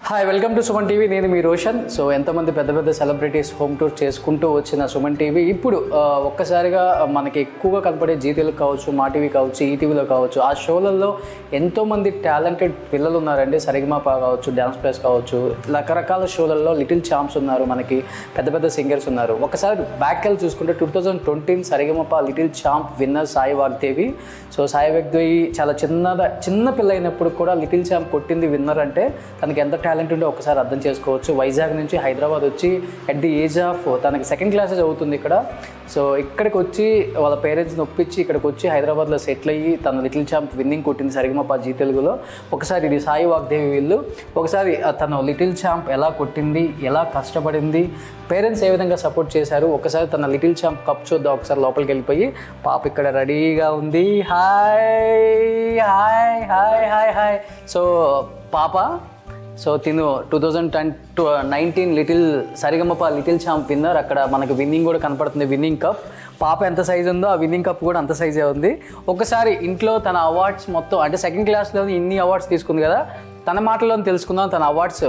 Hi, welcome to Suman TV. నేను మీ Roshan. So ఎంతమంది పెద్ద పెద్ద సెలబ్రిటీస్ హోమ్ టూర్ చేసుకుంటూ వచ్చిన సుమన్ టీవీ ఇప్పుడు ఒక్కసారిగా మనకి ఎక్కువగా కనపడే జీటీలు కావచ్చు, మా టీవీ కావచ్చు, ఈటీవీలో కావచ్చు, ఆ షోలలో ఎంతోమంది టాలెంటెడ్ పిల్లలు ఉన్నారండి. సరిగమప కావచ్చు, డ్యాన్స్ ప్లేస్ కావచ్చు, రకరకాల షోలలో లిటిల్ ఛాంప్స్ ఉన్నారు, మనకి పెద్ద పెద్ద సింగర్స్ ఉన్నారు. ఒకసారి బ్యాక్ వెళ్ళి చూసుకుంటే 2020 Sa Re Ga Ma Pa little champ winner Sai Vagdevi. So Sai Vagdevi చాలా చిన్న పిల్ల అయినప్పుడు కూడా లిటిల్ ఛాంప్ కొట్టింది విన్నర్ అంటే తనకి ఎంత టాలెంట్ ఉంటే ఒకసారి అర్థం చేసుకోవచ్చు. వైజాగ్ నుంచి హైదరాబాద్ వచ్చి అట్ ది ఏజ్ ఆఫ్ తనకి సెకండ్ క్లాసెస్ అవుతుంది ఇక్కడ. సో ఇక్కడికి వచ్చి వాళ్ళ పేరెంట్స్ని ఒప్పించి ఇక్కడికి వచ్చి హైదరాబాద్లో సెటిల్ అయ్యి తన లిటిల్ ఛాంప్ విన్నింగ్ కొట్టింది సరిగమప జీ తెలుగులో. ఒకసారి ఇది సాయి వాగ్దేవి వీళ్ళు. ఒకసారి తను లిటిల్ ఛాంప్ ఎలా కొట్టింది, ఎలా కష్టపడింది, పేరెంట్స్ ఏ విధంగా సపోర్ట్ చేశారు, ఒకసారి తన లిటిల్ ఛాంప్ కప్ చూద్దాం. ఒకసారి లోపలికి వెళ్ళిపోయి పాప ఇక్కడ రెడీగా ఉంది. Hi hi hi hi hi. So పాప, సో తిను 2019 little Sa Re Ga Ma Pa little champ winner. అక్కడ మనకు విన్నింగ్ కూడా కనపడుతుంది, విన్నింగ్ కప్. పాప ఎంత సైజు ఉందో ఆ విన్నింగ్ కప్ కూడా అంత సైజే ఉంది. ఒకసారి ఇంట్లో తన అవార్డ్స్ మొత్తం, అంటే సెకండ్ క్లాస్లో ఇన్ని అవార్డ్స్ తీసుకుంది కదా, తన మాటల్లో తెలుసుకుందాం. తన అవార్డ్స్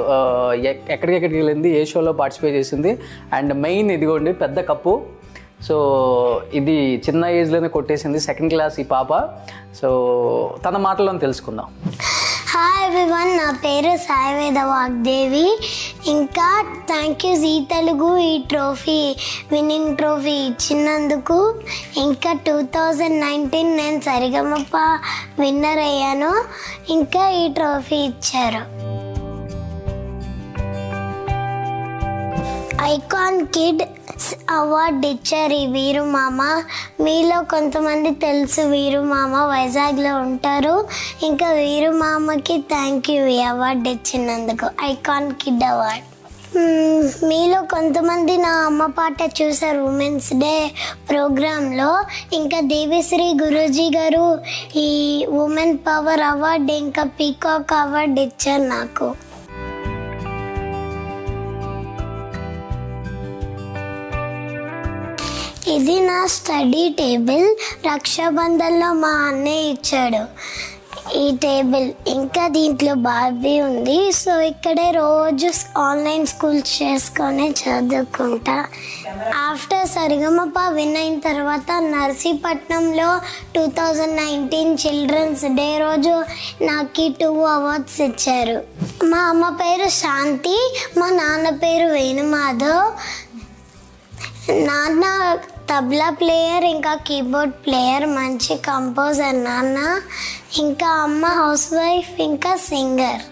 ఎక్కడికెక్కడికి వెళ్ళింది, ఏ షోలో పార్టిసిపేట్ చేసింది, అండ్ మెయిన్ ఇదిగోండి పెద్ద కప్పు. సో ఇది చిన్న ఏజ్లోనే కొట్టేసింది, సెకండ్ క్లాస్ ఈ పాప. సో తన మాటల్లో తెలుసుకుందాం. హాయ్ ఎవ్రీవన్, నా పేరు సాయి వాగ్దేవి. ఇంకా థ్యాంక్ యూ జీ తెలుగు ఈ ట్రోఫీ, విన్నింగ్ ట్రోఫీ ఇచ్చినందుకు. ఇంకా 2019 నేను సరిగమప విన్నర్ అయ్యాను, ఇంకా ఈ ట్రోఫీ ఇచ్చారు. ఐకాన్ కిడ్ అవార్డు ఇచ్చారు ఈ వీరు మామ. మీలో కొంతమంది తెలుసు, వీరు మామ వైజాగ్లో ఉంటారు. ఇంకా వీరు మామకి థ్యాంక్ యూ ఈ అవార్డు ఇచ్చినందుకు, ఐకాన్ కిడ్ అవార్డ్. మీలో కొంతమంది నా అమ్మ పాట చూసారు ఉమెన్స్ డే ప్రోగ్రాంలో. ఇంకా దేవిశ్రీ గురూజీ గారు ఈ ఉమెన్ పవర్ అవార్డు, ఇంకా పీకాక్ అవార్డు ఇచ్చారు నాకు. ఇది నా స్టడీ టేబుల్, రక్షాబంధన్లో మా అన్నయ్య ఇచ్చాడు ఈ టేబుల్. ఇంకా దీంట్లో బార్బీ ఉంది. సో ఇక్కడే రోజు ఆన్లైన్ స్కూల్ చేసుకొని చదువుకుంటా. ఆఫ్టర్ సరిగమప విన్ అయిన తర్వాత నర్సీపట్నంలో 2019 చిల్డ్రన్స్ డే రోజు నాకు 2 అవార్డ్స్ ఇచ్చారు. మా అమ్మ పేరు శాంతి, మా నాన్న పేరు వేణుమాధవ్. నాన్న తబలా ప్లేయర్, ఇంకా కీబోర్డ్ ప్లేయర్, మంచి కంపోజర్ నాన్న. ఇంకా అమ్మ హౌస్ వైఫ్, ఇంకా సింగర్.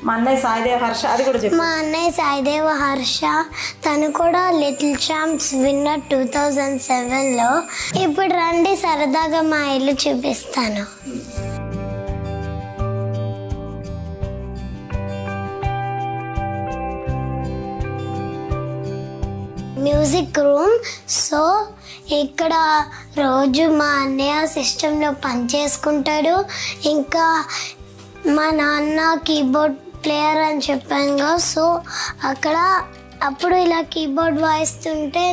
మా అన్నయ్య సాయిదేవ హర్ష, అది కూడా చెప్పు. మా అన్నయ్య సాయిదేవ హర్ష, తను కూడా లిటిల్ ఛాంప్స్ విన్నర్ 2007లో. ఇప్పుడు రండి సరదాగా మా ఇల్లు చూపిస్తాను. Music room. సో ఇక్కడ రోజు మా అన్నయ్య సిస్టంలో పనిచేసుకుంటాడు. ఇంకా మా నాన్న కీబోర్డ్ ప్లేయర్ అని చెప్పాను. సో అక్కడ అప్పుడు ఇలా కీబోర్డ్ వాయిస్తుంటే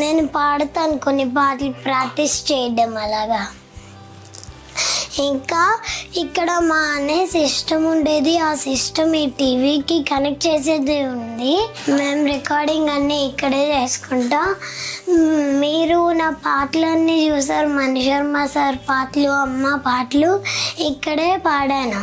నేను పాడతాను కొన్ని పాటలు, ప్రాక్టీస్ చేయడం అలాగా. ఇంకా ఇక్కడ మా అన్నయ్య సిస్టమ్ ఉండేది, ఆ సిస్టమ్ ఈ టీవీకి కనెక్ట్ చేసేది ఉంది. మేము రికార్డింగ్ అన్నీ ఇక్కడే చేసుకుంటాం. మీరు నా పాటలన్నీ చూసారు, మణి శర్మ సార్ పాటలు, అమ్మ పాటలు ఇక్కడే పాడాను.